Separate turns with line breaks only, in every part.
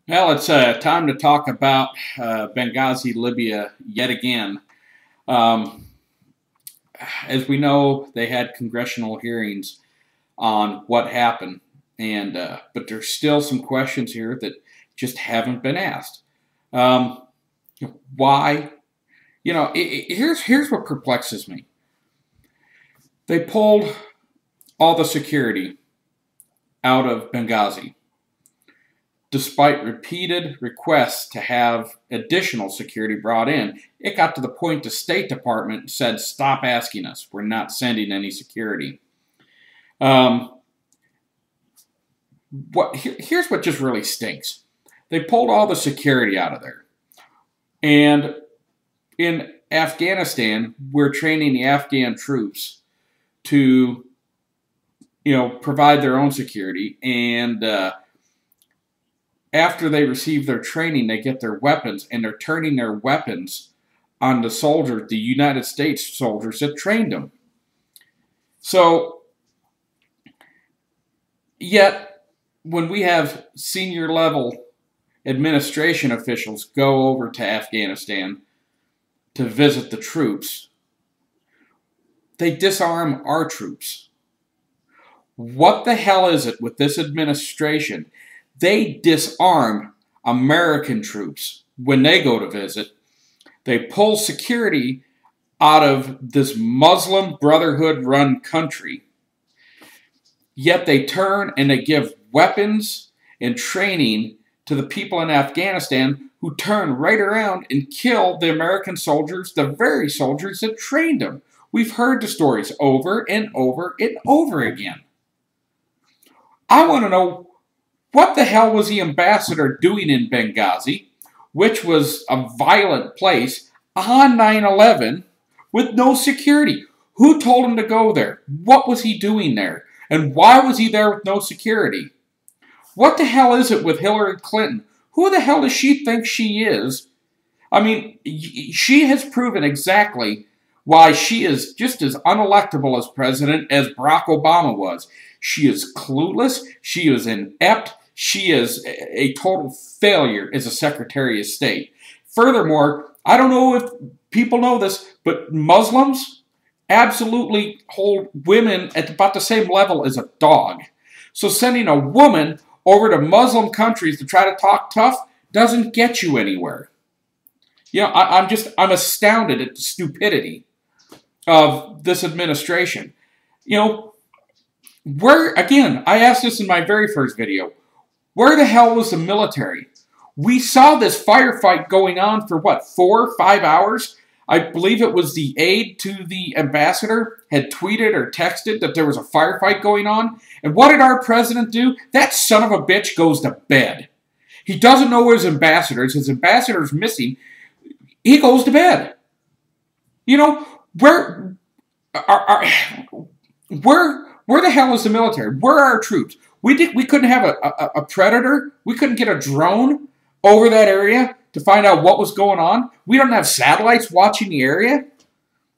Well, it's time to talk about Benghazi, Libya, yet again. Um, as we know, they had congressional hearings on what happened, and but there's still some questions here that just haven't been asked. Um, why? Here's what perplexes me. They pulled all the security out of Benghazi, despite repeated requests to have additional security brought in. It got to the point the State Department said, stop asking us. We're not sending any security. Here's what just really stinks. They pulled all the security out of there. And in Afghanistan, we're training the Afghan troops to, provide their own security. And after they receive their training, they get their weapons, and they're turning their weapons on the soldiers, the United States soldiers that trained them. So, yet, when we have senior level administration officials go over to Afghanistan to visit the troops, they disarm our troops. What the hell is it with this administration? They disarm American troops when they go to visit. They pull security out of this Muslim Brotherhood-run country. Yet they turn and they give weapons and training to the people in Afghanistan who turn right around and kill the American soldiers, the very soldiers that trained them. We've heard the stories over and over and over again. I want to know, what the hell was the ambassador doing in Benghazi, which was a violent place, on 9/11 with no security? Who told him to go there? What was he doing there? And why was he there with no security? What the hell is it with Hillary Clinton? Who the hell does she think she is? I mean, she has proven exactly why she is just as unelectable as president as Barack Obama was. She is clueless. She is inept. She is a total failure as a Secretary of State. Furthermore, I don't know if people know this, but Muslims absolutely hold women at about the same level as a dog. So sending a woman over to Muslim countries to try to talk tough doesn't get you anywhere. I'm astounded at the stupidity of this administration. Again, I asked this in my very first video, where the hell was the military? We saw this firefight going on for, 4 or 5 hours? I believe it was the aide to the ambassador had tweeted or texted that there was a firefight going on. And what did our president do? That son of a bitch goes to bed. He doesn't know where his ambassador is. His ambassador's missing. He goes to bed. Where the hell is the military? Where are our troops? We couldn't have a predator. We couldn't get a drone over that area to find out what was going on. We don't have satellites watching the area.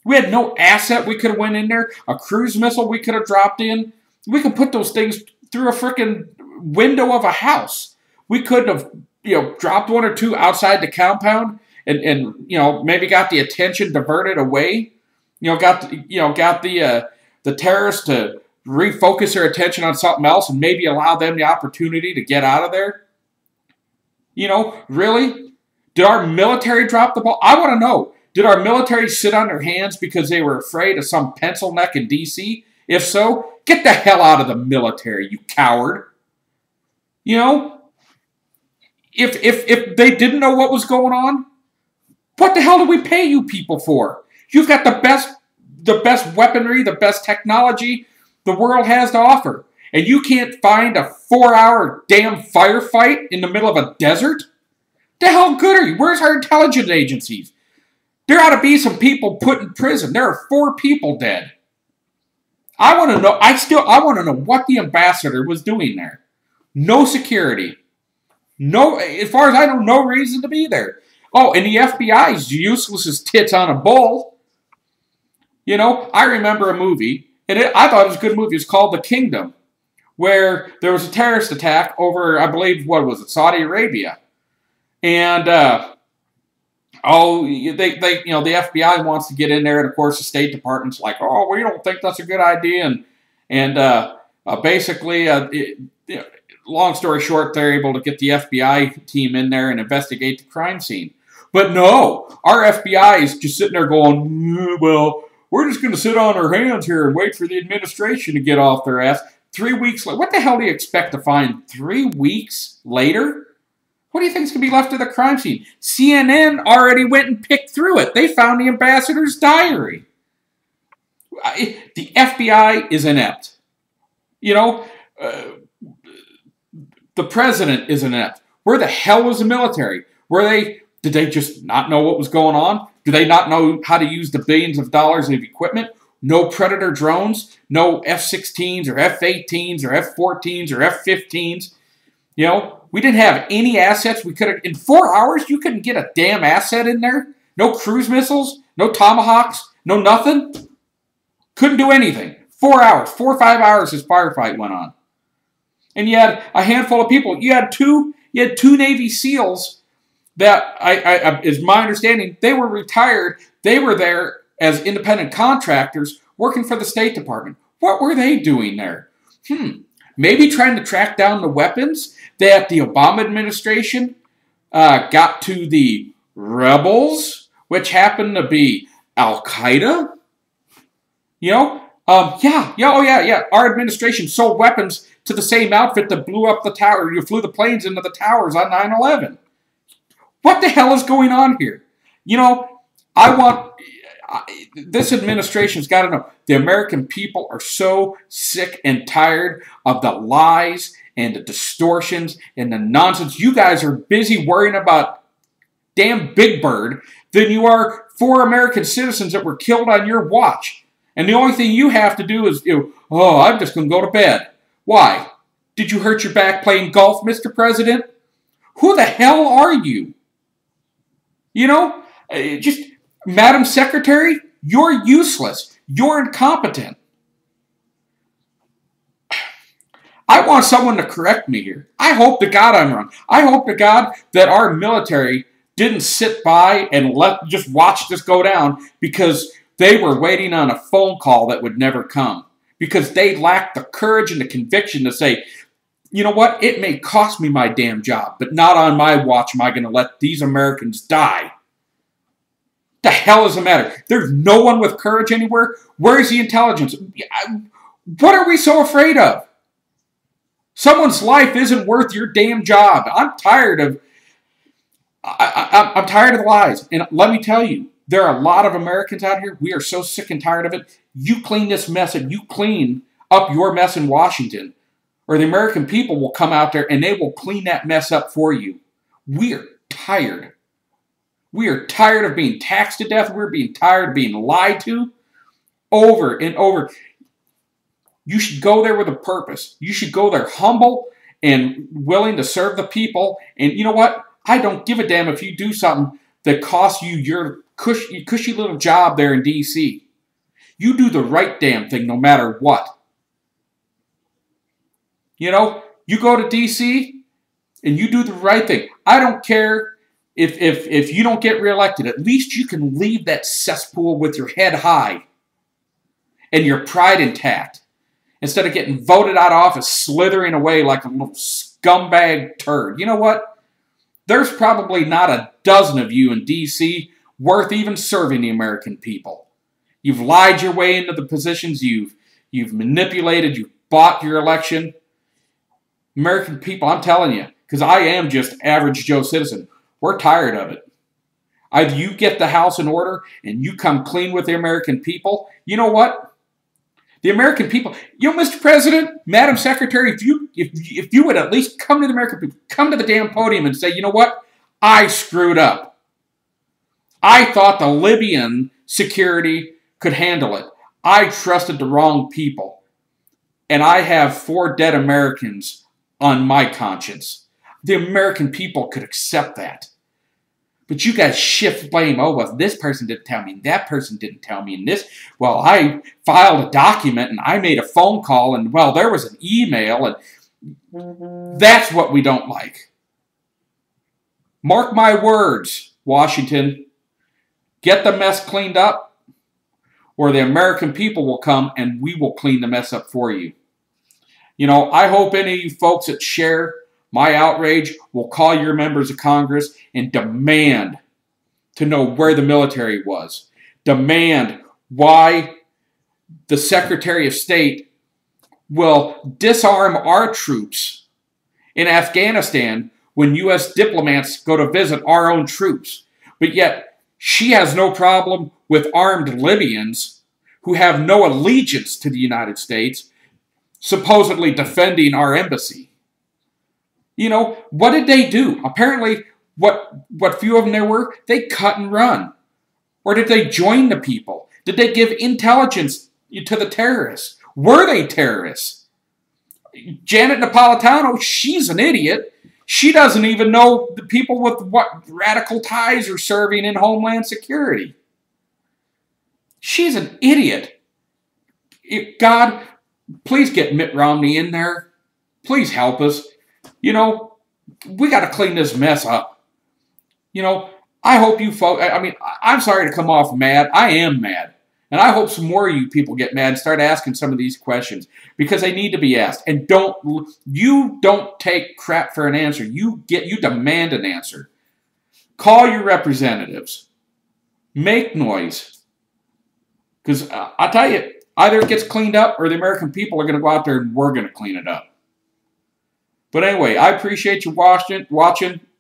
We had no asset we could have went in there. A cruise missile we could have dropped in. We could put those things through a freaking window of a house. We could have, dropped 1 or 2 outside the compound and maybe got the attention diverted away. Got the terrorists to refocus their attention on something else and maybe allow them the opportunity to get out of there. Really? Did our military drop the ball? I want to know. Did our military sit on their hands because they were afraid of some pencil neck in D.C.? If so, get the hell out of the military, you coward. If they didn't know what was going on, what the hell do we pay you people for? You've got the best weaponry, the best technology the world has to offer. And you can't find a 4-hour damn firefight in the middle of a desert? The hell good are you? Where's our intelligence agencies? There ought to be some people put in prison. There are 4 people dead. I want to know. I want to know what the ambassador was doing there. No security. No, as far as I know, no reason to be there. Oh, and the FBI is useless as tits on a bull. I remember a movie, and I thought it was a good movie. It's called The Kingdom, where there was a terrorist attack over, I believe, what was it, Saudi Arabia. And, the FBI wants to get in there, and of course the State Department's like, oh, we don't think that's a good idea, long story short, they're able to get the FBI team in there and investigate the crime scene. But no, our FBI is just sitting there going, well, we're just going to sit on our hands here and wait for the administration to get off their ass. 3 weeks later, what the hell do you expect to find 3 weeks later? What do you think is going to be left of the crime scene? CNN already went and picked through it. They found the ambassador's diary. The FBI is inept. The president is inept. Where the hell was the military? Did they just not know what was going on? Do they not know how to use the billions of dollars of equipment? No Predator drones, no F-16s or F-18s or F-14s or F-15s. We didn't have any assets. We could have, in 4 hours, you couldn't get a damn asset in there. No cruise missiles, no Tomahawks, no nothing. Couldn't do anything. 4 hours, 4 or 5 hours this firefight went on. And you had a handful of people. You had two Navy SEALs that, is my understanding, they were retired. They were there as independent contractors working for the State Department. What were they doing there? Maybe trying to track down the weapons that the Obama administration got to the rebels, which happened to be Al-Qaeda. Our administration sold weapons to the same outfit that blew up the tower. You flew the planes into the towers on 9/11. What the hell is going on here? This administration's got to know the American people are so sick and tired of the lies and the distortions and the nonsense. You guys are busy worrying about damn Big Bird than you are 4 American citizens that were killed on your watch. And the only thing you have to do is, I'm just going to go to bed. Why? Did you hurt your back playing golf, Mr. President? Who the hell are you? Madam Secretary, you're useless. You're incompetent. I want someone to correct me here. I hope to God I'm wrong. I hope to God that our military didn't sit by and just watch this go down because they were waiting on a phone call that would never come. Because they lacked the courage and the conviction to say, you know what, it may cost me my damn job, but not on my watch am I going to let these Americans die. The hell is the matter? There's no one with courage anywhere. Where is the intelligence? What are we so afraid of? Someone's life isn't worth your damn job. I'm tired of the lies. And let me tell you, there are a lot of Americans out here. We are so sick and tired of it. You clean this mess and you clean up your mess in Washington, or the American people will come out there and they will clean that mess up for you. We are tired. We are tired of being taxed to death. We're being tired of being lied to over and over. You should go there with a purpose. You should go there humble and willing to serve the people. And you know what? I don't give a damn if you do something that costs you your cushy little job there in D.C. You do the right damn thing no matter what. You go to D.C. and you do the right thing. I don't care if you don't get reelected. At least you can leave that cesspool with your head high and your pride intact, instead of getting voted out of office, slithering away like a little scumbag turd. You know what? There's probably not a dozen of you in D.C. worth even serving the American people. You've lied your way into the positions. You've manipulated. You've bought your election. American people, I'm telling you, because I am just average Joe citizen, we're tired of it. Either you get the house in order and you come clean with the American people. You know what? The American people, Mr. President, Madam Secretary, if you would at least come to the American people, come to the damn podium and say, you know what? I screwed up. I thought the Libyan security could handle it. I trusted the wrong people. And I have 4 dead Americans on my conscience. The American people could accept that. But you guys shift blame. Oh, well, this person didn't tell me, and that person didn't tell me, and this, well, I filed a document, and I made a phone call, and, well, there was an email, and that's what we don't like. Mark my words, Washington. Get the mess cleaned up, or the American people will come, and we will clean the mess up for you. You know, I hope any of you folks that share my outrage will call your members of Congress and demand to know where the military was. Demand why the Secretary of State will disarm our troops in Afghanistan when U.S. diplomats go to visit our own troops. But yet, she has no problem with armed Libyans who have no allegiance to the United States supposedly defending our embassy. You know, what did they do? Apparently, what few of them there were, they cut and run. Or did they join the people? Did they give intelligence to the terrorists? Were they terrorists? Janet Napolitano, she's an idiot. She doesn't even know the people with what radical ties are serving in Homeland Security. She's an idiot. God, please get Mitt Romney in there. Please help us. You know, we got to clean this mess up. You know, I hope you folks, I mean, I'm sorry to come off mad. I am mad. And I hope some more of you people get mad and start asking some of these questions because they need to be asked. And you don't take crap for an answer. You demand an answer. Call your representatives. Make noise. Because I'll tell you, either it gets cleaned up or the American people are going to go out there and we're going to clean it up. But anyway, I appreciate you watching.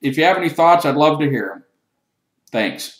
If you have any thoughts, I'd love to hear them. Thanks.